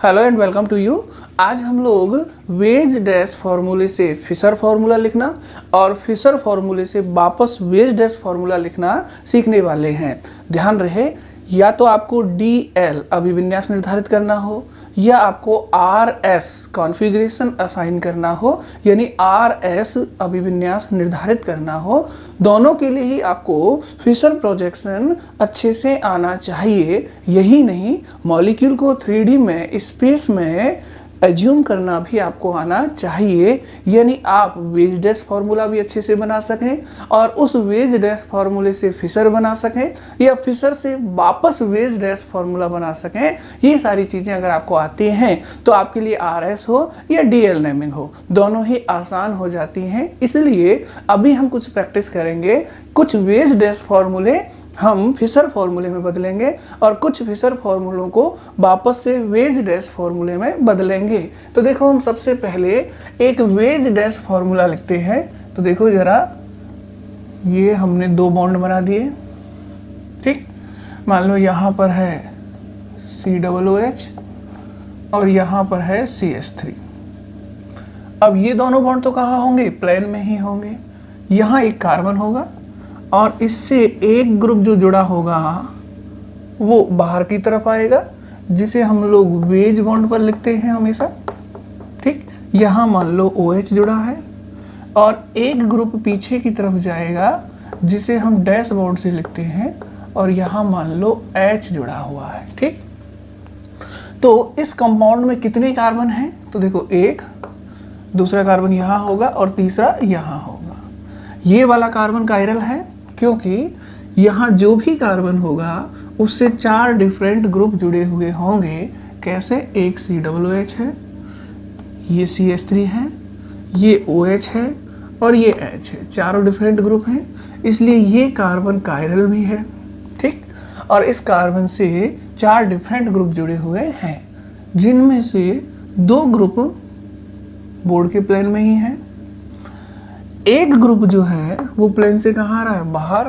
Hello and welcome to you. आज हम लोग वेज डैश फार्मूले से फिशर फार्मूला लिखना और फिशर फार्मूले से वापस वेज डैश फार्मूला लिखना सीखने वाले हैं। ध्यान रहे, या तो आपको DL अभिविन्यास निर्धारित करना हो या आपको RS कॉन्फ़िगरेशन असाइन करना हो, यानी RS अभिविन्यास निर्धारित करना हो। दोनों के लिए ही आपको फिशर प्रोजेक्शन अच्छे से आना चाहिए। यही नहीं, मॉलिक्यूल को 3D में स्पेस में एज्यूम करना भी आपको आना चाहिए, यानी आप वेज डैश फार्मूला भी अच्छे से बना सकें और उस वेज डैश फार्मूले से फिशर बना सकें या फिशर से वापस वेज डैश फार्मूला बना सकें। ये सारी चीज़ें अगर आपको आती हैं तो आपके लिए RS हो या DL नेमिंग हो, दोनों ही आसान हो जाती हैं। इसलिए अभी हम कुछ प्रैक्टिस करेंगे, कुछ वेज डैश फार्मूले हम फिशर फार्मूले में बदलेंगे और कुछ फिशर फार्मूलों को वापस से वेज डैश फार्मूले में बदलेंगे। तो देखो, हम सबसे पहले एक वेज डैश फार्मूला लिखते हैं। तो देखो जरा, ये हमने दो बॉन्ड बना दिए, ठीक। मान लो यहाँ पर है COOH और यहाँ पर है CH3। अब ये दोनों बॉन्ड तो कहाँ होंगे? प्लेन में ही होंगे। यहाँ एक कार्बन होगा और इससे एक ग्रुप जो जुड़ा होगा वो बाहर की तरफ आएगा, जिसे हम लोग वेज बॉन्ड पर लिखते हैं हमेशा, ठीक। यहाँ मान लो OH जुड़ा है और एक ग्रुप पीछे की तरफ जाएगा जिसे हम डैश बॉन्ड से लिखते हैं और यहाँ मान लो H जुड़ा हुआ है, ठीक। तो इस कंपाउंड में कितने कार्बन हैं? तो देखो, एक, दूसरा कार्बन यहाँ होगा और तीसरा यहाँ होगा। ये वाला कार्बन कायरल है क्योंकि यहाँ जो भी कार्बन होगा उससे 4 डिफरेंट ग्रुप जुड़े हुए होंगे। कैसे? एक COOH है, ये CH3 है, ये OH है और ये H है। चारों डिफरेंट ग्रुप हैं, इसलिए ये कार्बन कायरल भी है, ठीक। और इस कार्बन से 4 डिफरेंट ग्रुप जुड़े हुए हैं, जिनमें से 2 ग्रुप बोर्ड के प्लेन में ही हैं। एक ग्रुप जो है वो प्लेन से कहाँ आ रहा है? बाहर।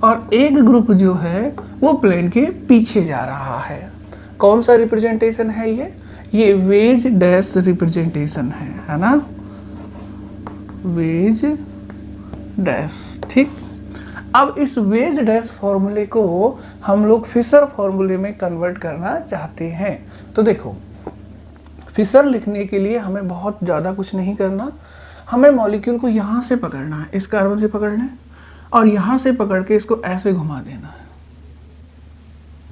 और एक ग्रुप जो है वो प्लेन के पीछे जा रहा है। कौन सा रिप्रेजेंटेशन है ये वेज डैश रिप्रेजेंटेशन है ना, वेज डैश, ठीक। अब इस वेज डैश फॉर्मूले को हम लोग फिशर फॉर्मूले में कन्वर्ट करना चाहते हैं। तो देखो, फिशर लिखने के लिए हमें बहुत ज़्यादा कुछ नहीं करना। हमें मॉलिक्यूल को यहाँ से पकड़ना है, इस कार्बन से पकड़ना है और यहाँ से पकड़ के इसको ऐसे घुमा देना है,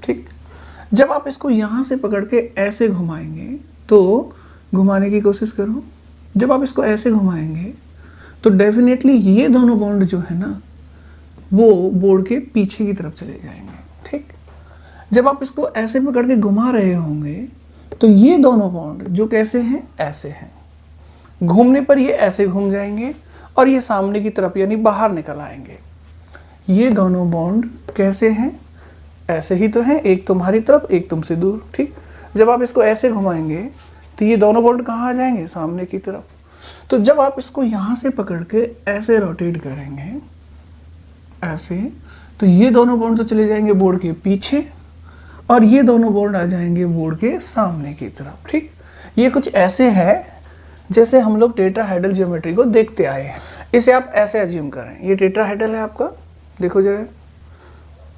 ठीक। जब आप इसको यहाँ से पकड़ के ऐसे घुमाएंगे, तो घुमाने की कोशिश करो। जब आप इसको ऐसे घुमाएंगे तो डेफिनेटली ये दोनों बॉन्ड जो है ना वो बोर्ड के पीछे की तरफ चले जाएंगे, ठीक। जब आप इसको ऐसे पकड़ के घुमा रहे होंगे तो ये दोनों बॉन्ड जो कैसे हैं? ऐसे हैं। घूमने पर ये ऐसे घूम जाएंगे और ये सामने की तरफ यानी बाहर निकल आएंगे। ये दोनों बॉन्ड कैसे हैं? ऐसे ही तो हैं, एक तुम्हारी तरफ एक तुमसे दूर, ठीक। जब आप इसको ऐसे घुमाएंगे तो ये दोनों बॉन्ड कहाँ आ जाएंगे? सामने की तरफ। तो जब आप इसको यहाँ से पकड़ के ऐसे रोटेट करेंगे ऐसे, तो ये दोनों बॉन्ड तो चले जाएंगे बोर्ड के पीछे और ये दोनों बॉन्ड आ जाएंगे बोर्ड के सामने की तरफ, ठीक। ये कुछ ऐसे है जैसे हम लोग टेट्राहेड्रल ज्योमेट्री को देखते आए हैं। इसे आप ऐसे एज्यूम करें, ये टेट्राहेड्रल है आपका। देखो जरा,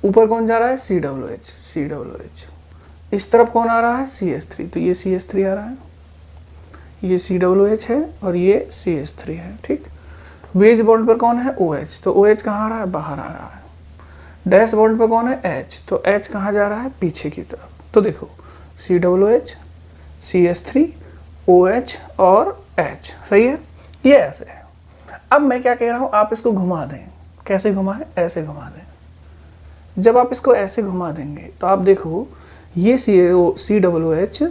ऊपर कौन जा रहा है? COOH। इस तरफ कौन आ रहा है? CH3। तो ये CH3 आ रहा है, ये COOH है और ये CH3 है, ठीक। वेज बॉन्ड पर कौन है? OH। तो OH कहाँ आ रहा है? बाहर आ रहा है। डैश बॉन्ड पर कौन है? H। तो H कहाँ जा रहा है? पीछे की तरफ। तो देखो, COOH, CH3, OH और H, सही है। ये ऐसे है। अब मैं क्या कह रहा हूँ, आप इसको घुमा दें। कैसे घुमाएं? ऐसे घुमा दें। जब आप इसको ऐसे घुमा देंगे तो आप देखो, ये COOH,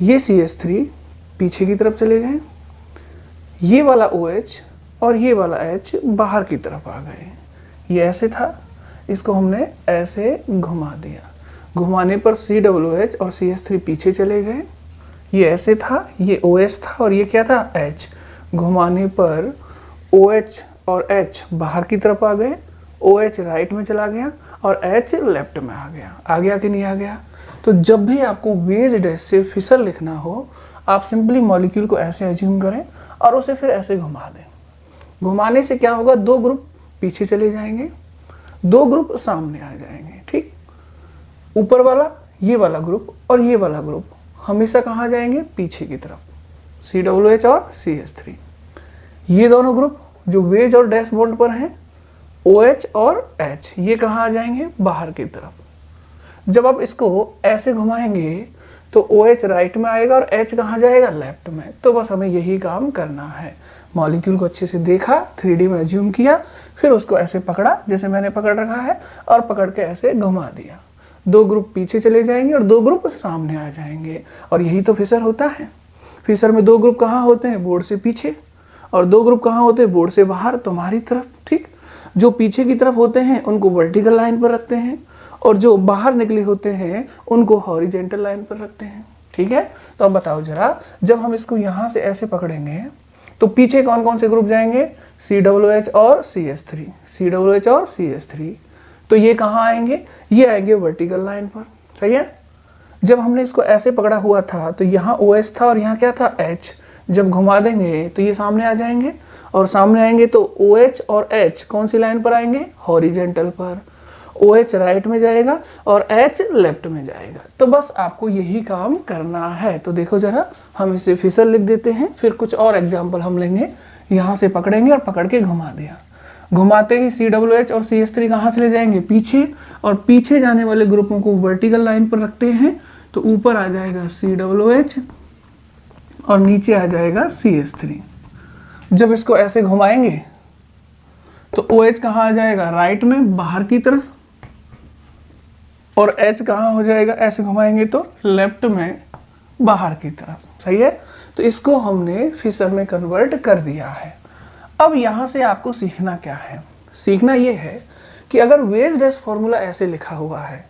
ये CH3 पीछे की तरफ चले गए, ये वाला OH और ये वाला H बाहर की तरफ आ गए। ये ऐसे था, इसको हमने ऐसे घुमा दिया। घुमाने पर COOH और CH3 पीछे चले गए। ये ऐसे था, ये OH था और ये क्या था? H। घुमाने पर OH और H बाहर की तरफ आ गए, OH राइट में चला गया और H लेफ्ट में आ गया कि नहीं आ गया? तो जब भी आपको वेज डैश से फिशर लिखना हो, आप सिंपली मॉलिक्यूल को ऐसे एज्यूम करें और उसे फिर ऐसे घुमा दें। घुमाने से क्या होगा, 2 ग्रुप पीछे चले जाएंगे, 2 ग्रुप सामने आ जाएंगे। ठीक, ऊपर वाला ये वाला ग्रुप और ये वाला ग्रुप हमेशा कहाँ जाएंगे, पीछे की तरफ, COOH और CH3। ये दोनों ग्रुप जो वेज और डैश बॉन्ड पर हैं, OH और H, ये कहाँ आ जाएंगे, बाहर की तरफ। जब आप इसको ऐसे घुमाएंगे तो OH राइट में आएगा और H कहाँ जाएगा, लेफ्ट में। तो बस हमें यही काम करना है। मॉलिक्यूल को अच्छे से देखा, 3D में एज्यूम किया, फिर उसको ऐसे पकड़ा जैसे मैंने पकड़ रखा है और पकड़ के ऐसे घुमा दिया। 2 ग्रुप पीछे चले जाएंगे और 2 ग्रुप सामने आ जाएंगे। और यही तो फिशर होता है। फिशर में 2 ग्रुप कहाँ होते हैं, बोर्ड से पीछे, और 2 ग्रुप कहाँ होते हैं, बोर्ड से बाहर, तुम्हारी तरफ। ठीक, जो पीछे की तरफ होते हैं उनको वर्टिकल लाइन पर रखते हैं और जो बाहर निकले होते हैं उनको हॉरिजेंटल लाइन पर रखते हैं। ठीक है, तो अब बताओ जरा, जब हम इसको यहाँ से ऐसे पकड़ेंगे तो पीछे कौन कौन से ग्रुप जाएंगे, COOH और CH3, COOH और CH3। तो ये कहाँ आएंगे, ये आएंगे वर्टिकल लाइन पर। सही है। जब हमने इसको ऐसे पकड़ा हुआ था तो यहाँ OH था और यहाँ क्या था, H। जब घुमा देंगे तो ये सामने आ जाएंगे और सामने आएंगे तो OH और H कौन सी लाइन पर आएंगे, हॉरिजेंटल पर। OH राइट में जाएगा और H लेफ्ट में जाएगा। तो बस आपको यही काम करना है। तो देखो जरा, हम इसे फिशर लिख देते हैं, फिर कुछ और एग्जाम्पल हम लेंगे। यहाँ से पकड़ेंगे और पकड़ के घुमा दिया, घुमाते ही COOH और CH3 कहाँ चले जाएंगे, पीछे, और पीछे जाने वाले ग्रुपों को वर्टिकल लाइन पर रखते हैं तो ऊपर आ जाएगा COOH और नीचे आ जाएगा CH3। जब इसको ऐसे घुमाएंगे तो OH कहाँ आ जाएगा, राइट में, बाहर की तरफ, और H कहाँ हो जाएगा, ऐसे घुमाएंगे तो लेफ्ट में, बाहर की तरफ। सही है। तो इसको हमने फिशर में कन्वर्ट कर दिया है। अब यहाँ से आपको सीखना क्या है, सीखना ये है कि अगर वेज डैश फॉर्मूला ऐसे लिखा हुआ है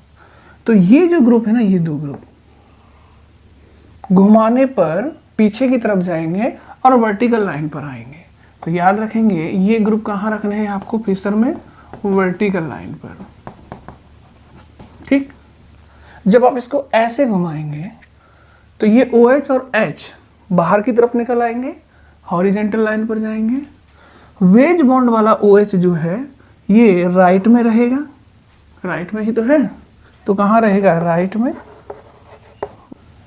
तो ये जो ग्रुप है ना, ये 2 ग्रुप घुमाने पर पीछे की तरफ जाएंगे और वर्टिकल लाइन पर आएंगे। तो याद रखेंगे ये ग्रुप कहाँ रखने हैं आपको फिशर में, वर्टिकल लाइन पर। ठीक, जब आप इसको ऐसे घुमाएंगे तो ये OH और H बाहर की तरफ निकल आएंगे, हॉरिजेंटल लाइन पर जाएंगे। वेज बॉन्ड वाला OH जो है ये राइट में रहेगा, राइट में ही तो है, तो कहाँ रहेगा, राइट में।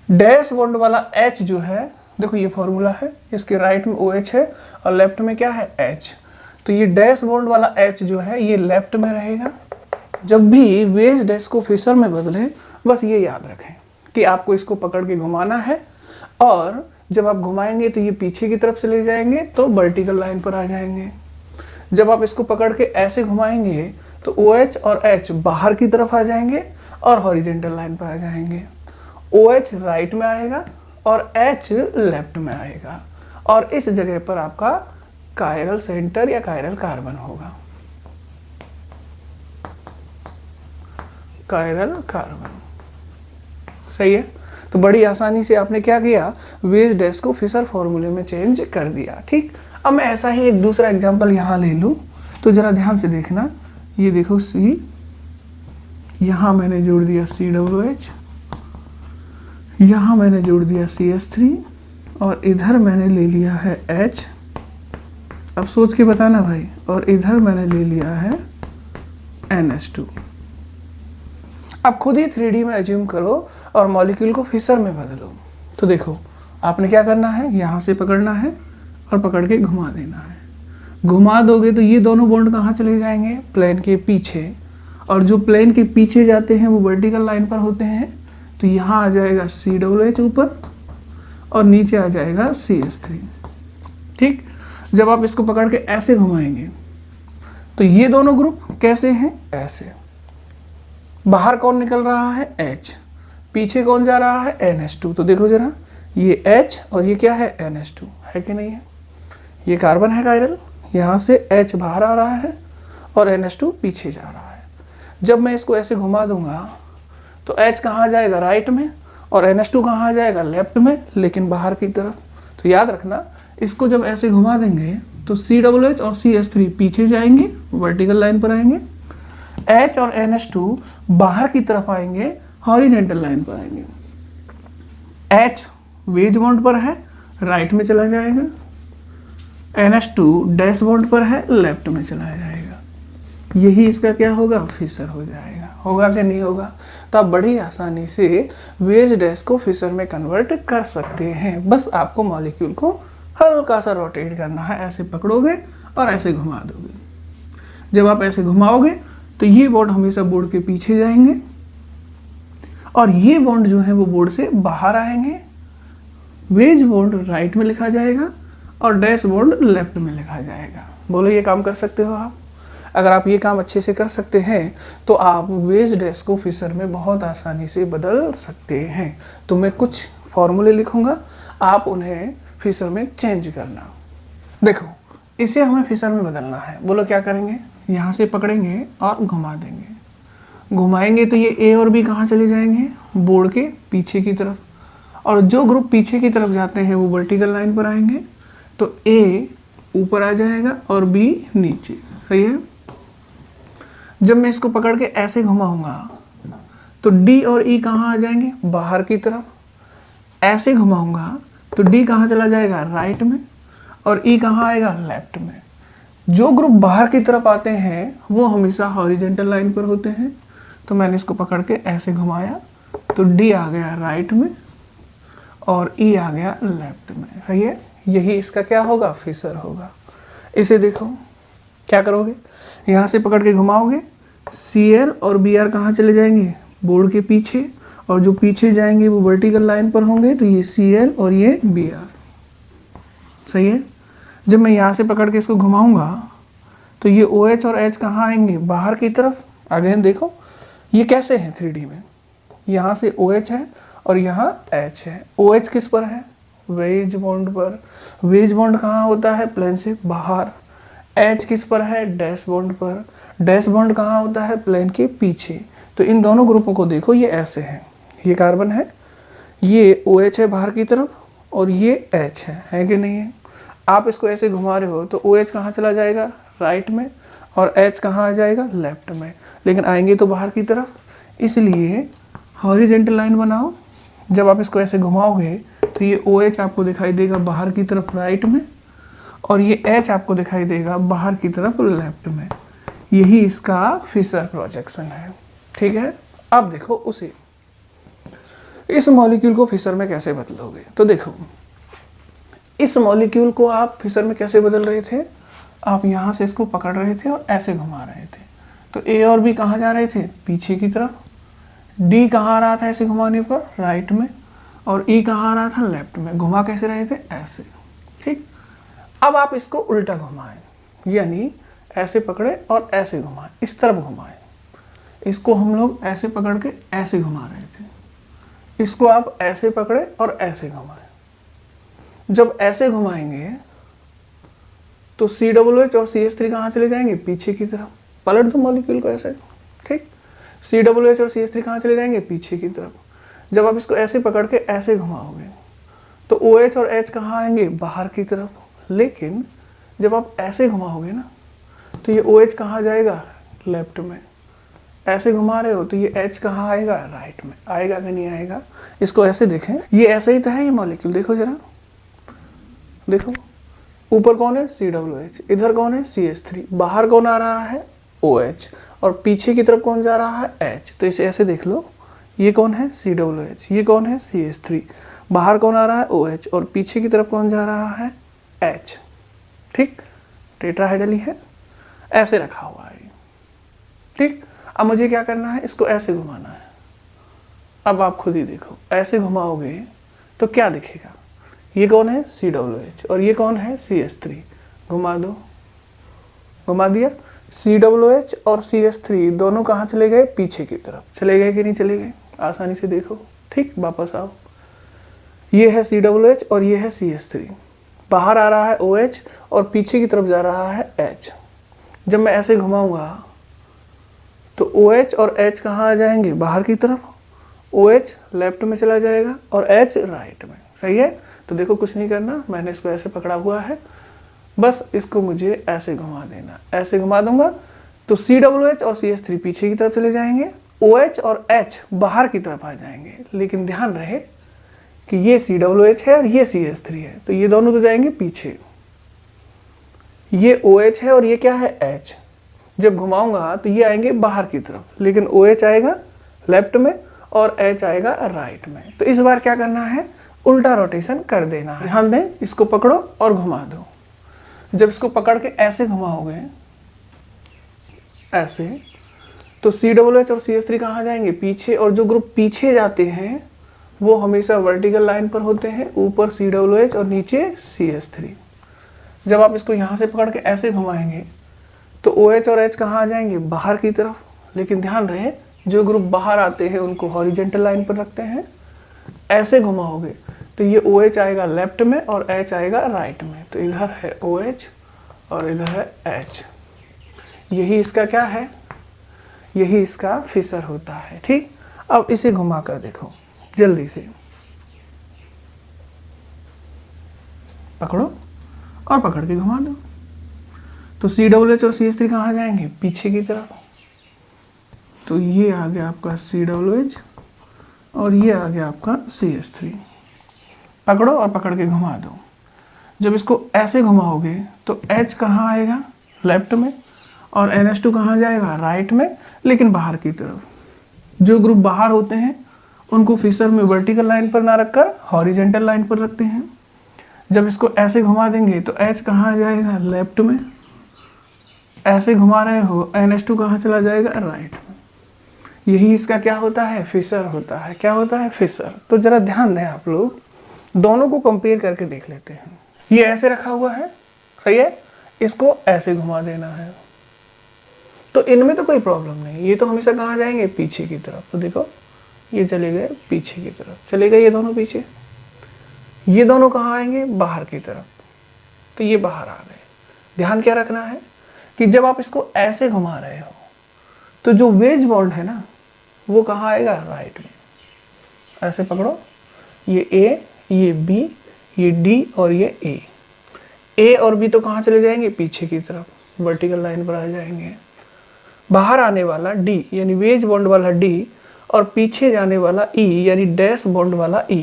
डैश बॉन्ड वाला H जो है, देखो ये फॉर्मूला है, इसके राइट में OH है और लेफ्ट में क्या है, H। तो ये डैश बॉन्ड वाला H जो है ये लेफ्ट में रहेगा। जब भी वेज डैश को फिशर में बदले, बस ये याद रखें कि आपको इसको पकड़ के घुमाना है, और जब आप घुमाएंगे तो ये पीछे की तरफ चले जाएंगे तो वर्टिकल लाइन पर आ जाएंगे। जब आप इसको पकड़ के ऐसे घुमाएंगे तो OH और H बाहर की तरफ आ जाएंगे और हॉरिजेंटल लाइन पर आ जाएंगे। OH राइट में आएगा और H लेफ्ट में आएगा, और इस जगह पर आपका कायरल सेंटर या कायरल कार्बन होगा, कायरल कार्बन। सही है। तो बड़ी आसानी से आपने क्या किया, वेज डैश को फिशर फॉर्मूले में चेंज कर दिया। ठीक, अब मैं ऐसा ही एक दूसरा एग्जांपल यहाँ ले लूँ, तो जरा ध्यान से देखना। ये देखो C, यहाँ मैंने जोड़ दिया COOH, यहाँ मैंने जोड़ दिया CH3 और इधर मैंने ले लिया है H। अब सोच के बताना भाई, और इधर मैंने ले लिया है NH2। अब खुद ही 3D में एज्यूम करो और मॉलिक्यूल को फिशर में बदलो। तो देखो आपने क्या करना है, यहाँ से पकड़ना है और पकड़ के घुमा देना है। घुमा दोगे तो ये दोनों बॉन्ड कहाँ चले जाएंगे, प्लेन के पीछे, और जो प्लेन के पीछे जाते हैं वो वर्टिकल लाइन पर होते हैं। तो यहाँ आ जाएगा COOH ऊपर और नीचे आ जाएगा CH3। ठीक, जब आप इसको पकड़ के ऐसे घुमाएंगे तो ये दोनों ग्रुप कैसे हैं, ऐसे। बाहर कौन निकल रहा है, H, पीछे कौन जा रहा है, NH2। तो देखो जरा, ये H और ये क्या है, NH2 है कि नहीं है। ये कार्बन है कायरल, यहाँ से H बाहर आ रहा है और NH2 पीछे जा रहा है। जब मैं इसको ऐसे घुमा दूंगा तो H कहाँ जाएगा, राइट में, और NH2 कहाँ आ जाएगा, लेफ्ट में, लेकिन बाहर की तरफ। तो याद रखना, इसको जब ऐसे घुमा देंगे तो COOH और CH3 पीछे जाएंगे, वर्टिकल लाइन पर आएंगे। H और NH2 बाहर की तरफ आएंगे, हॉरिजेंटल लाइन पर आएंगे। H वेज बॉन्ड पर है, राइट में चला जाएगा। NH2 डैश बॉन्ड पर है, लेफ्ट में चला जाएगा। यही इसका क्या होगा, फिशर हो जाएगा। होगा कि नहीं होगा? तो आप बड़ी आसानी से वेज डैश को फिशर में कन्वर्ट कर सकते हैं। बस आपको मॉलिक्यूल को हल्का सा रोटेट करना है, ऐसे पकड़ोगे और ऐसे घुमा दोगे। जब आप ऐसे घुमाओगे तो ये बॉन्ड हमेशा बोर्ड के पीछे जाएंगे और ये बॉन्ड जो है वो बोर्ड से बाहर आएंगे। वेज बॉन्ड राइट में लिखा जाएगा और डैश बॉन्ड लेफ्ट में लिखा जाएगा। बोलो, ये काम कर सकते हो आप? अगर आप ये काम अच्छे से कर सकते हैं तो आप वेज डैश को फिशर में बहुत आसानी से बदल सकते हैं। तो मैं कुछ फॉर्मूले लिखूंगा, आप उन्हें फिशर में चेंज करना। देखो, इसे हमें फिशर में बदलना है। बोलो क्या करेंगे? यहाँ से पकड़ेंगे और घुमा देंगे। घुमाएंगे तो ये ए और बी कहाँ चले जाएंगे? बोर्ड के पीछे की तरफ। और जो ग्रुप पीछे की तरफ जाते हैं वो वर्टिकल लाइन पर आएंगे। तो ए ऊपर आ जाएगा और बी नीचे। सही है? जब मैं इसको पकड़ के ऐसे घुमाऊंगा तो डी और ई कहाँ आ जाएंगे? बाहर की तरफ। ऐसे घुमाऊंगा तो डी कहाँ चला जाएगा? राइट में। और ई कहाँ आएगा? लेफ्ट में। जो ग्रुप बाहर की तरफ आते हैं वो हमेशा हॉरिजेंटल लाइन पर होते हैं। तो मैंने इसको पकड़ के ऐसे घुमाया तो डी आ गया राइट में और ई आ गया लेफ्ट में। सही है? यही इसका क्या होगा? फिशर होगा। इसे देखो, क्या करोगे? यहाँ से पकड़ के घुमाओगे, Cl और Br कहाँ चले जाएंगे? बोर्ड के पीछे। और जो पीछे जाएंगे वो वर्टिकल लाइन पर होंगे। तो ये Cl और ये Br। सही है? जब मैं यहाँ से पकड़ के इसको घुमाऊंगा तो ये OH और H कहाँ आएंगे? बाहर की तरफ। अगेन देखो, ये कैसे है 3D में? यहाँ से OH है और यहाँ H है। OH किस पर है? वेज बॉन्ड पर। वेज बॉन्ड कहाँ होता है? प्लेन से बाहर। H किस पर है? डैश बॉन्ड पर। डैश बॉन्ड कहाँ होता है? प्लेन के पीछे। तो इन दोनों ग्रुपों को देखो, ये ऐसे हैं। ये कार्बन है, ये OH है बाहर की तरफ और ये H है कि नहीं है? आप इसको ऐसे घुमा रहे हो तो OH कहाँ चला जाएगा? राइट में। और H कहाँ आ जाएगा? लेफ्ट में। लेकिन आएंगे तो बाहर की तरफ, इसलिए हॉरिजेंटल लाइन बनाओ। जब आप इसको ऐसे घुमाओगे तो ये OH आपको दिखाई देगा बाहर की तरफ राइट में और ये H आपको दिखाई देगा बाहर की तरफ लेफ्ट में। यही इसका फिशर प्रोजेक्शन है। ठीक है? अब देखो उसे, इस मॉलिक्यूल को फिशर में कैसे बदलोगे? तो देखो, इस मॉलिक्यूल को आप फिशर में कैसे बदल रहे थे? आप यहाँ से इसको पकड़ रहे थे और ऐसे घुमा रहे थे। तो ए और बी कहाँ जा रहे थे? पीछे की तरफ। डी कहाँ आ रहा था ऐसे घुमाने पर? राइट में। और ई कहाँ आ रहा था? लेफ्ट में। घुमा कैसे रहे थे? ऐसे। ठीक। अब आप इसको उल्टा घुमाएं, यानी ऐसे पकड़े और ऐसे घुमाएं, इस तरफ घुमाएं। इसको हम लोग ऐसे पकड़ के ऐसे घुमा रहे थे, इसको आप ऐसे पकड़े और ऐसे घुमाएं। जब ऐसे घुमाएंगे तो COOH और CH3 कहाँ चले जाएंगे? पीछे की तरफ। पलट दो मॉलिक्यूल को ऐसे। ठीक। COOH और CH3 कहाँ चले जाएंगे? पीछे की तरफ। जब आप इसको ऐसे पकड़ के ऐसे घुमाओगे तो OH और H कहाँ आएंगे? बाहर की तरफ। लेकिन जब आप ऐसे घुमाओगे ना तो ये OH कहाँ जाएगा? लेफ्ट में। ऐसे घुमा रहे हो तो ये H कहाँ आएगा? राइट में। आएगा कि नहीं आएगा? इसको ऐसे देखें, ये ऐसे ही तो है ये मॉलिक्यूल। देखो जरा, देखो ऊपर कौन है? COOH, इधर कौन है? CH3, बाहर कौन आ रहा है? OH, और पीछे की तरफ कौन जा रहा है? H। तो इसे ऐसे देख लो, ये कौन है? COOH, ये कौन है? CH3, बाहर कौन आ रहा है? OH, और पीछे की तरफ कौन जा रहा है? H। ठीक, टेट्राहेड्रल ही है, ऐसे रखा हुआ है। ठीक। अब मुझे क्या करना है? इसको ऐसे घुमाना है। अब आप खुद ही देखो, ऐसे घुमाओगे तो क्या दिखेगा? ये कौन है? COOH, और ये कौन है? CH3। घुमा दो, घुमा दिया। COOH और CH3 दोनों कहाँ चले गए? पीछे की तरफ। चले गए कि नहीं चले गए? आसानी से देखो। ठीक, वापस आओ। ये है COOH और ये है CH3, बाहर आ रहा है OH और पीछे की तरफ जा रहा है H। जब मैं ऐसे घुमाऊंगा तो OH और H कहाँ आ जाएंगे? बाहर की तरफ। OH लेफ्ट में चला जाएगा और H राइट में। सही है? तो देखो, कुछ नहीं करना, मैंने इसको ऐसे पकड़ा हुआ है, बस इसको मुझे ऐसे घुमा देना। ऐसे घुमा दूंगा तो COOH और CH3 पीछे की तरफ चले जाएंगे OH और H बाहर की तरफ आ जाएंगे, लेकिन ध्यान रहे कि ये COOH है और ये CH3 है, तो ये दोनों तो जाएंगे पीछे। ये OH है और ये क्या है H, जब घुमाऊंगा तो ये आएंगे बाहर की तरफ, लेकिन OH आएगा लेफ्ट में और H आएगा राइट में। तो इस बार क्या करना है, उल्टा रोटेशन कर देना है। ध्यान दें, इसको पकड़ो और घुमा दो। जब इसको पकड़ के ऐसे घुमाओगे ऐसे, तो COOH और CH3 कहाँ जाएंगे, पीछे। और जो ग्रुप पीछे जाते हैं वो हमेशा वर्टिकल लाइन पर होते हैं, ऊपर COOH और नीचे CH3। जब आप इसको यहाँ से पकड़ के ऐसे घुमाएंगे तो OH और H कहाँ आ जाएंगे, बाहर की तरफ। लेकिन ध्यान रहे, जो ग्रुप बाहर आते हैं उनको हॉरिजेंटल लाइन पर रखते हैं। ऐसे घुमाओगे तो ये OH आएगा लेफ्ट में और H आएगा राइट में। तो इधर है OH और इधर है H। यही इसका क्या है, यही इसका फिशर होता है। ठीक, अब इसे घुमा कर देखो जल्दी से, पकड़ो और पकड़ के घुमा दो। तो COOH और CH3 कहाँ जाएंगे, पीछे की तरफ। तो ये आ गया आपका COOH और ये आ गया आपका CH3। पकड़ो और पकड़ के घुमा दो। जब इसको ऐसे घुमाओगे तो H कहाँ आएगा, लेफ्ट में, और NH2 कहाँ जाएगा, राइट में, लेकिन बाहर की तरफ। जो ग्रुप बाहर होते हैं उनको फिशर में वर्टिकल लाइन पर ना रखकर हॉरिजेंटल लाइन पर रखते हैं। जब इसको ऐसे घुमा देंगे तो H कहाँ जाएगा, लेफ्ट में। ऐसे घुमा रहे हो, NH2 कहाँ चला जाएगा, राइट में। यही इसका क्या होता है, फिशर होता है। क्या होता है, फिशर। तो जरा ध्यान दें आप लोग, दोनों को कंपेयर करके देख लेते हैं। ये ऐसे रखा हुआ है, सही है, इसको ऐसे घुमा देना है, तो इनमें तो कोई प्रॉब्लम नहीं। ये तो हमेशा कहाँ जाएंगे, पीछे की तरफ। तो देखो ये चले गए पीछे की तरफ, चले गए ये दोनों पीछे। ये दोनों कहाँ आएंगे, बाहर की तरफ, तो ये बाहर आ गए। ध्यान क्या रखना है कि जब आप इसको ऐसे घुमा रहे हो तो जो वेज बॉन्ड है ना वो कहाँ आएगा, राइट में। ऐसे पकड़ो, ये A, ये B, ये D और ये A और B तो कहाँ चले जाएंगे, पीछे की तरफ, वर्टिकल लाइन पर आ जाएंगे। बाहर आने वाला D यानी वेज बॉन्ड वाला D और पीछे जाने वाला E यानी डैश बॉन्ड वाला E,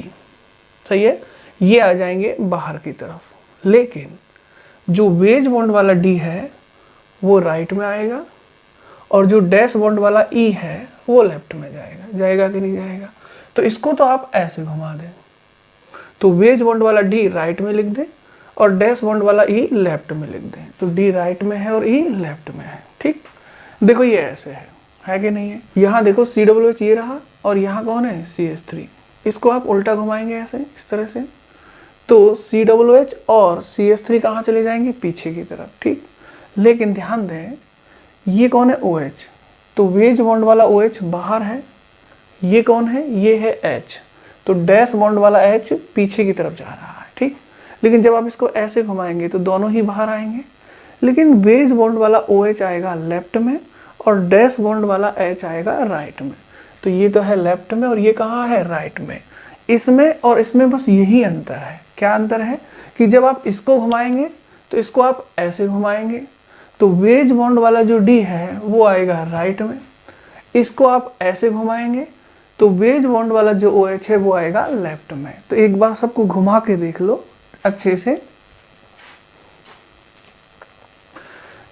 सही है, ये आ जाएंगे बाहर की तरफ। लेकिन जो वेज बॉन्ड वाला D है वो राइट में आएगा और जो डैश बॉन्ड वाला E है वो लेफ्ट में जाएगा। जाएगा कि नहीं जाएगा। तो इसको तो आप ऐसे घुमा दें, तो वेज बॉन्ड वाला D राइट में लिख दें और डैश बॉन्ड वाला E लेफ्ट में लिख दें। तो D राइट में है और E लेफ्ट में है। ठीक, देखो ये ऐसे है कि नहीं है। यहाँ देखो COOH ये रहा और यहाँ कौन है, CH3। इसको आप उल्टा घुमाएंगे ऐसे, इस तरह से, तो COOH और CH3 कहाँ चले जाएंगे, पीछे की तरफ। ठीक, लेकिन ध्यान दें, ये कौन है, OH, तो वेज बॉन्ड वाला OH बाहर है। ये कौन है, ये है H, तो डैश बॉन्ड वाला H पीछे की तरफ जा रहा है। ठीक, लेकिन जब आप इसको ऐसे घुमाएंगे तो दोनों ही बाहर आएंगे, लेकिन वेज बॉन्ड वाला OH आएगा लेफ्ट में और डैश बॉन्ड वाला H आएगा राइट में। तो ये तो है लेफ्ट में और ये कहाँ है, राइट में। इसमें और इसमें बस यही अंतर है। क्या अंतर है कि जब आप इसको घुमाएंगे तो इसको आप ऐसे घुमाएंगे तो वेज बॉन्ड वाला जो D है वो आएगा राइट में। इसको आप ऐसे घुमाएंगे तो वेज बॉन्ड वाला जो OH है वो आएगा लेफ्ट में। तो एक बार सबको घुमा के देख लो अच्छे से।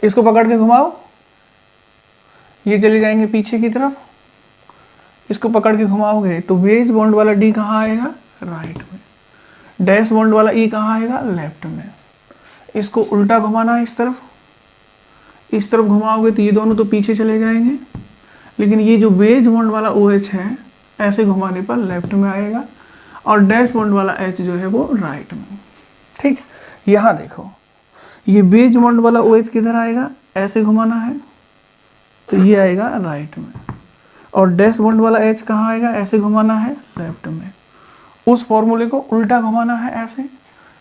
इसको पकड़ के घुमाओ, ये चले जाएंगे पीछे की तरफ। इसको पकड़ के घुमाओगे तो वेज बॉन्ड वाला D कहाँ आएगा, राइट में। डैश बॉन्ड वाला E कहाँ आएगा, लेफ्ट में। इसको उल्टा घुमाना है, इस तरफ घुमाओगे तो ये दोनों तो पीछे चले जाएंगे, लेकिन ये जो वेज बॉन्ड वाला OH है ऐसे घुमाने पर लेफ्ट में आएगा और डैश बॉन्ड वाला H जो है वो राइट में। ठीक, यहाँ देखो, ये वेज बॉन्ड वाला OH किधर आएगा, ऐसे घुमाना है तो ये आएगा राइट में, और डैश बॉन्ड वाला H कहाँ आएगा, ऐसे घुमाना है लेफ्ट में। उस फॉर्मूले को उल्टा घुमाना है ऐसे,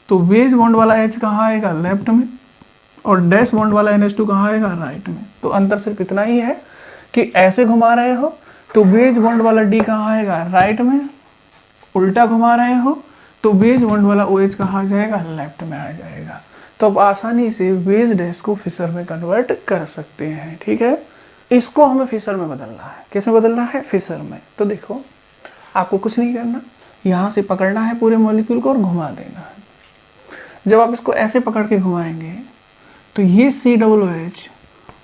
तो वेज बॉन्ड वाला H कहाँ आएगा, लेफ्ट में, और डैश बॉन्ड वाला NH2 कहाँ आएगा, राइट में। तो अंतर सिर्फ इतना ही है कि ऐसे घुमा रहे हो तो वेज बॉन्ड वाला D कहाँ आएगा, राइट में। उल्टा घुमा रहे हो तो वेज बॉन्ड वाला OH कहाँ जाएगा, लेफ्ट में आ जाएगा। तो अब आसानी से वेज डैश को फिशर में कन्वर्ट कर सकते हैं। ठीक है, इसको हमें फिशर में बदलना है। किस में बदलना है? फिशर में। तो देखो, आपको कुछ नहीं करना, यहाँ से पकड़ना है पूरे मॉलिक्यूल को और घुमा देना है। जब आप इसको ऐसे पकड़ के घुमाएंगे तो ये COOH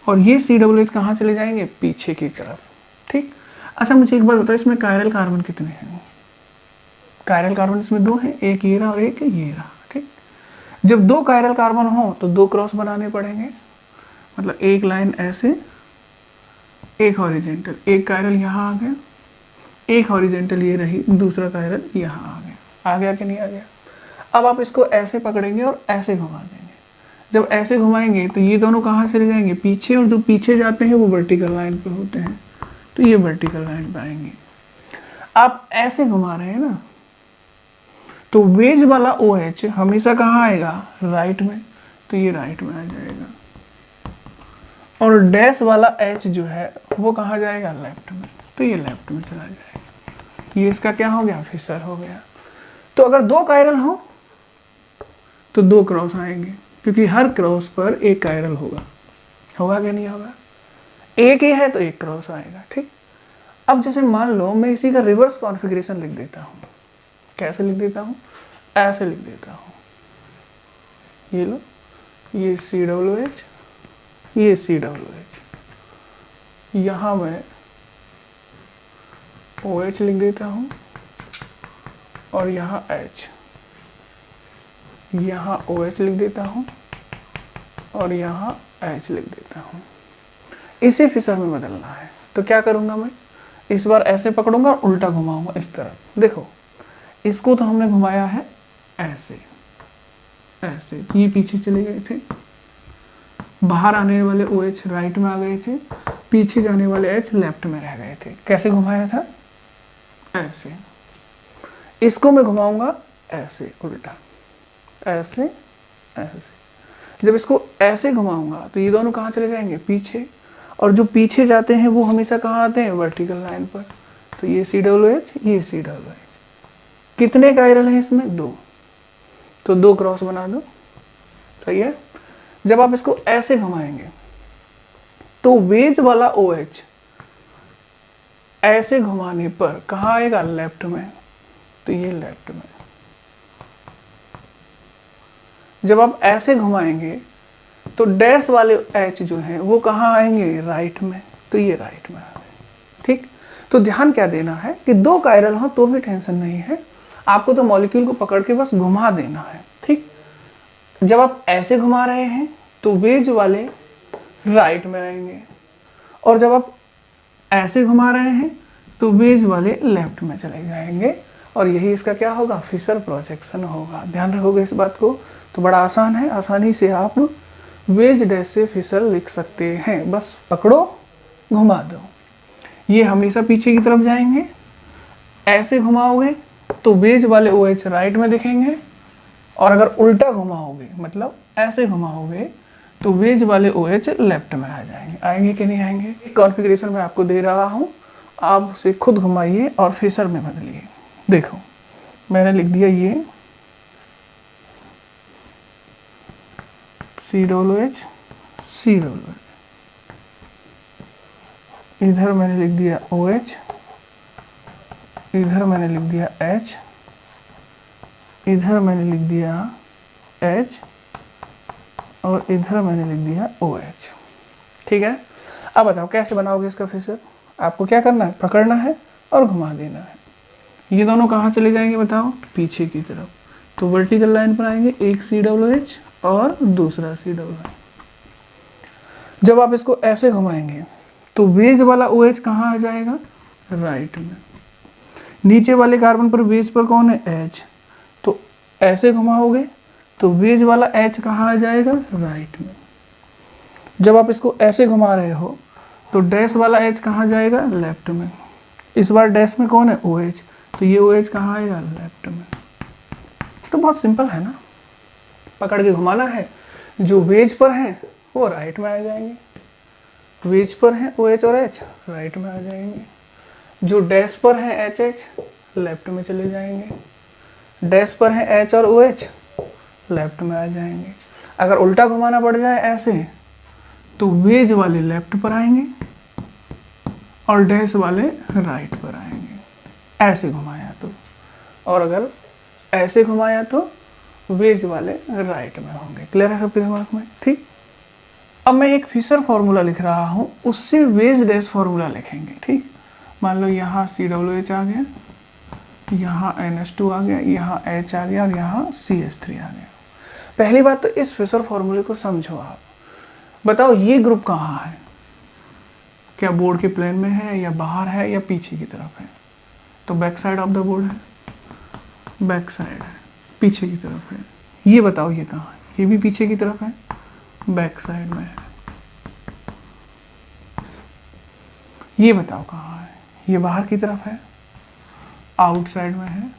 और ये COOH कहाँ चले जाएंगे? पीछे की तरफ। ठीक। अच्छा मुझे एक बात बताओ, इसमें कायरल कार्बन कितने हैं? कायरल कार्बन इसमें 2 हैं, एक ये रहा और एक ये रहा। ठीक। जब 2 कायरल कार्बन हो तो 2 क्रॉस बनाने पड़ेंगे, मतलब एक लाइन ऐसे, एक हॉरिजेंटल, एक कायरल यहाँ आ गया, एक हॉरिजेंटल ये रही, दूसरा कायरल यहाँ आ गया। आ गया कि नहीं आ गया? अब आप इसको ऐसे पकड़ेंगे और ऐसे घुमा देंगे। जब ऐसे घुमाएंगे तो ये दोनों कहाँ चले जाएंगे? पीछे, और जो पीछे जाते हैं वो वर्टिकल लाइन पे होते हैं, तो ये वर्टिकल लाइन पे आएंगे। आप ऐसे घुमा रहे हैं ना, तो वेज वाला OH हमेशा कहाँ आएगा? राइट में, तो ये राइट में आ जाएगा। और डैश वाला H जो है वो कहाँ जाएगा? लेफ्ट में, तो ये लेफ्ट में चला जाएगा। ये इसका क्या हो गया? फिशर हो गया। तो अगर 2 कायरल हो तो 2 क्रॉस आएंगे, क्योंकि हर क्रॉस पर एक कायरल होगा। होगा कि नहीं होगा? एक ही है तो एक क्रॉस आएगा। ठीक। अब जैसे मान लो मैं इसी का रिवर्स कॉन्फ़िगरेशन लिख देता हूँ। कैसे लिख देता हूँ? ऐसे लिख देता हूँ। ये लो, ये COOH, ये COOH, यहाँ मैं OH लिख देता हूँ और यहाँ H, यहाँ OH लिख देता हूँ और यहाँ H लिख देता हूँ। इसे फिशर में बदलना है। तो क्या करूँगा मैं? इस बार ऐसे पकड़ूंगा और उल्टा घुमाऊंगा इस तरफ। देखो, इसको तो हमने घुमाया है ऐसे, ऐसे, ये पीछे चले गए थे, बाहर आने वाले OH राइट में आ गए थे, पीछे जाने वाले H लेफ्ट में रह गए थे। कैसे घुमाया था? ऐसे। इसको मैं घुमाऊंगा ऐसे, उल्टा, ऐसे, ऐसे। जब इसको ऐसे घुमाऊंगा तो ये दोनों कहाँ चले जाएंगे? पीछे। और जो पीछे जाते हैं वो हमेशा कहाँ आते हैं? वर्टिकल लाइन पर। तो ये COOH, ये COOH। कितने कायरल हैं इसमें? 2। तो 2 क्रॉस बना दो। सही है। जब आप इसको ऐसे घुमाएंगे तो वेज वाला OH ऐसे घुमाने पर कहाँ आएगा? लेफ्ट में, तो ये लेफ्ट में। जब आप ऐसे घुमाएंगे तो डैश वाले H जो हैं वो कहाँ आएंगे? राइट में, तो ये राइट में आ गए। ठीक। तो ध्यान क्या देना है कि 2 कायरल हो तो भी टेंशन नहीं है, आपको तो मॉलिक्यूल को पकड़ के बस घुमा देना है। ठीक। जब आप ऐसे घुमा रहे हैं तो वेज वाले राइट में आएंगे, और जब आप ऐसे घुमा रहे हैं तो वेज वाले लेफ्ट में चले जाएंगे, और यही इसका क्या होगा? फिशर प्रोजेक्शन होगा। ध्यान रखोगे इस बात को। तो बड़ा आसान है, आसानी से आप वेज डैश से फिशर लिख सकते हैं। बस पकड़ो, घुमा दो। ये हमेशा पीछे की तरफ जाएंगे। ऐसे घुमाओगे तो वेज वाले OH राइट में दिखेंगे, और अगर उल्टा घुमाओगे, मतलब ऐसे घुमाओगे, तो वेज वाले OH लेफ्ट में आ जाएंगे। आएंगे कि नहीं आएंगे? कॉन्फ़िगरेशन मैं आपको दे रहा हूँ, आप उसे खुद घुमाइए और फिशर में बदलिए। देखो, मैंने लिख दिया ये COOH, COOH, इधर मैंने लिख दिया OH, इधर मैंने लिख दिया H, इधर मैंने लिख दिया H, और इधर मैंने लिख दिया OH। ठीक है। अब बताओ कैसे बनाओगे इसका फिशर? आपको क्या करना है? पकड़ना है और घुमा देना है। ये दोनों कहाँ चले जाएंगे बताओ? पीछे की तरफ। तो वर्टिकल लाइन पर आएंगे, एक COOH और दूसरा COOH। जब आप इसको ऐसे घुमाएंगे तो वेज वाला OH कहाँ आ जाएगा? राइट में। नीचे वाले कार्बन पर वेज पर कौन है? H। तो ऐसे घुमाओगे तो वेज वाला H कहाँ आ जाएगा? राइट में। जब आप इसको ऐसे घुमा रहे हो तो डैश वाला H कहाँ जाएगा? लेफ्ट में। इस बार डैश में कौन है? OH। तो ये OH कहाँ आएगा? लेफ्ट में। तो बहुत सिंपल है ना, पकड़ के घुमाना है। जो वेज पर हैं वो राइट में आ जाएंगे, वेज पर हैं OH और H राइट में आ जाएंगे। जो डैश पर हैं HH लेफ्ट में चले जाएंगे, डैश पर हैं H और OH लेफ्ट में आ जाएंगे। अगर उल्टा घुमाना पड़ जाए ऐसे तो वेज वाले लेफ्ट पर आएंगे और डैश वाले राइट पर आएंगे, ऐसे घुमाया तो। और अगर ऐसे घुमाया तो वेज वाले राइट में होंगे। क्लियर है सबके दिमाग में? ठीक। अब मैं एक फिशर फॉर्मूला लिख रहा हूँ, उससे वेज डैश फॉर्मूला लिखेंगे। ठीक, मान लो यहाँ COOH आ गया, यहाँ NH2 आ गया, यहाँ H आ गया और यहाँ CH3 आ गया। पहली बात तो इस फिशर फॉर्मूले को समझो आप। बताओ ये ग्रुप कहाँ है? क्या बोर्ड के प्लेन में है या बाहर है या पीछे की तरफ है? तो back side of the board है, बैक साइड है, पीछे की तरफ है। ये बताओ ये कहाँ है? ये भी पीछे की तरफ है, बैक साइड में है। ये बताओ कहाँ है? ये बाहर की तरफ है, आउटसाइड में है।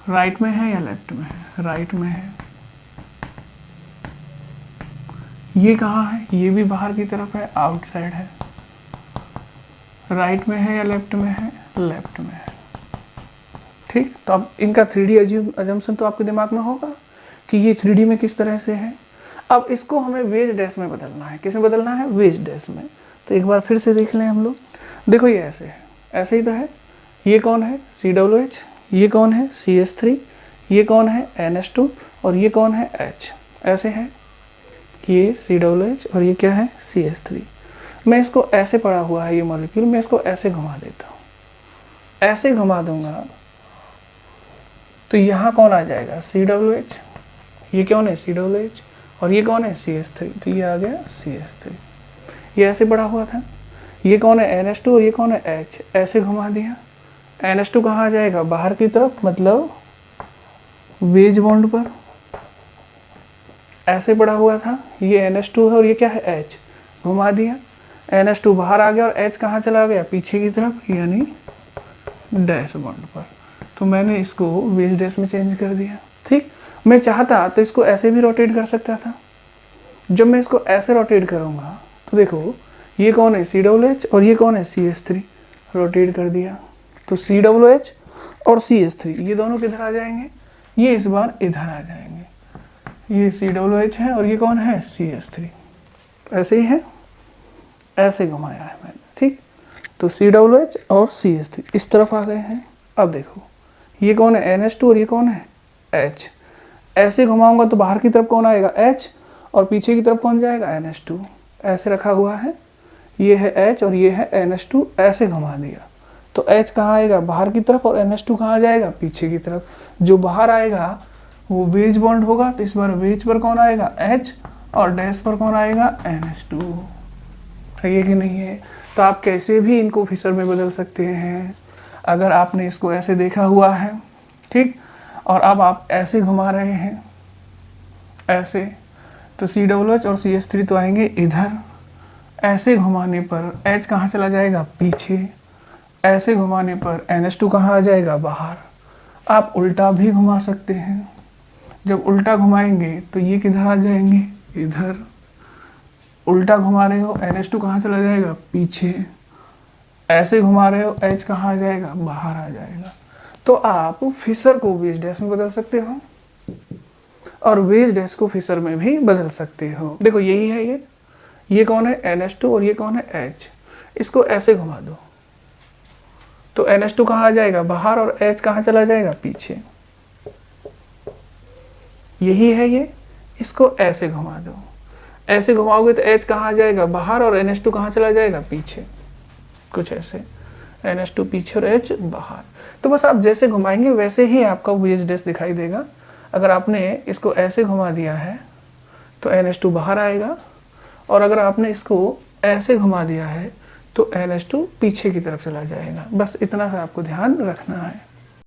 राइट में है या लेफ्ट में है? राइट में है। ये कहाँ है? ये भी बाहर की तरफ है, आउटसाइड है। राइट में है या लेफ्ट में है? लेफ्ट में है। ठीक, तो अब इनका 3D अजम्पशन तो आपके दिमाग में होगा कि ये 3D में किस तरह से है। अब इसको हमें वेज डैश में बदलना है। किस में बदलना है? वेज डैश में। तो एक बार फिर से देख लें हम लोग। देखो ये ऐसे है, ऐसे ही तो है। ये कौन है? COOH। ये कौन है? CH3। ये कौन है? NH2। और ये कौन है? H। ऐसे है, ये COOH और ये क्या है? CH3। मैं इसको ऐसे पड़ा हुआ है ये मॉलिक्यूल, मैं इसको ऐसे घुमा देता हूँ। ऐसे घुमा दूंगा तो यहाँ कौन आ जाएगा? COOH। ये कौन है? COOH। और ये कौन है? CH3। तो ये आ गया CH3। ये ऐसे पड़ा हुआ था। ये कौन है? NH2 और ये कौन है? H। ऐसे घुमा दिया। NH2 कहाँ आ जाएगा? बाहर की तरफ, मतलब वेज बॉन्ड पर। ऐसे पड़ा हुआ था, ये NH2 है और ये क्या है? H। घुमा दिया, NH2 बाहर आ गया और H कहाँ चला गया? पीछे की तरफ, यानी डैश बॉन्ड पर। तो मैंने इसको वेज डैश में चेंज कर दिया। ठीक, मैं चाहता तो इसको ऐसे भी रोटेट कर सकता था। जब मैं इसको ऐसे रोटेट करूँगा तो देखो ये कौन है? COOH और ये कौन है? CH3। रोटेट कर दिया तो COOH और CH3 ये दोनों किधर आ जाएंगे? ये इस बार इधर आ जाएंगे। ये COOH है और ये कौन है? CH3। ऐसे ही है, ऐसे घुमाया है मैंने। ठीक, तो COOH और CH3 इस तरफ आ गए हैं। अब देखो ये कौन है? NH2 और ये कौन है? H। ऐसे घुमाऊंगा तो बाहर की तरफ कौन आएगा? H। और पीछे की तरफ कौन जाएगा? NH2। ऐसे रखा हुआ है, ये है H और ये है NH2। ऐसे घुमा दिया तो H कहाँ आएगा? बाहर की तरफ। और NH2 कहाँ जाएगा? पीछे की तरफ। जो बाहर आएगा वो वेज बॉन्ड होगा, तो इस बार वेज पर कौन आएगा? H। और डैश पर कौन आएगा? NH2। है कि नहीं है? तो आप कैसे भी इनको फिशर में बदल सकते हैं। अगर आपने इसको ऐसे देखा हुआ है, ठीक, और अब आप ऐसे घुमा रहे हैं ऐसे, तो COOH और CH3 तो आएंगे इधर। ऐसे घुमाने पर H कहाँ चला जाएगा? पीछे। ऐसे घुमाने पर NH2 कहाँ आ जाएगा? बाहर। आप उल्टा भी घुमा सकते हैं। जब उल्टा घुमाएंगे तो ये किधर आ जाएंगे? इधर। उल्टा घुमा रहे हो, NH2 कहाँ चला जाएगा? पीछे। ऐसे घुमा रहे हो, H कहाँ आ जाएगा? बाहर आ जाएगा। तो आप फिशर को वेज डैश में बदल सकते हो और वेज डैश को फिशर में भी बदल सकते हो। देखो यही है ये कौन है? NH2 और ये कौन है? H। इसको ऐसे घुमा दो तो NH2 कहाँ आ जाएगा? बाहर। और H कहाँ चला जाएगा? पीछे। यही है ये। इसको ऐसे घुमा दो, ऐसे घुमाओगे तो H कहाँ आ जाएगा? बाहर। और NH2 कहाँ चला जाएगा? पीछे। कुछ ऐसे, NH2 पीछे और H बाहर। तो बस आप जैसे घुमाएंगे वैसे ही आपका वेज डैश दिखाई देगा। अगर आपने इसको ऐसे घुमा दिया है तो NH2 बाहर आएगा, और अगर आपने इसको ऐसे घुमा दिया है तो NH2 पीछे की तरफ चला जाएगा। बस इतना सा आपको ध्यान रखना है।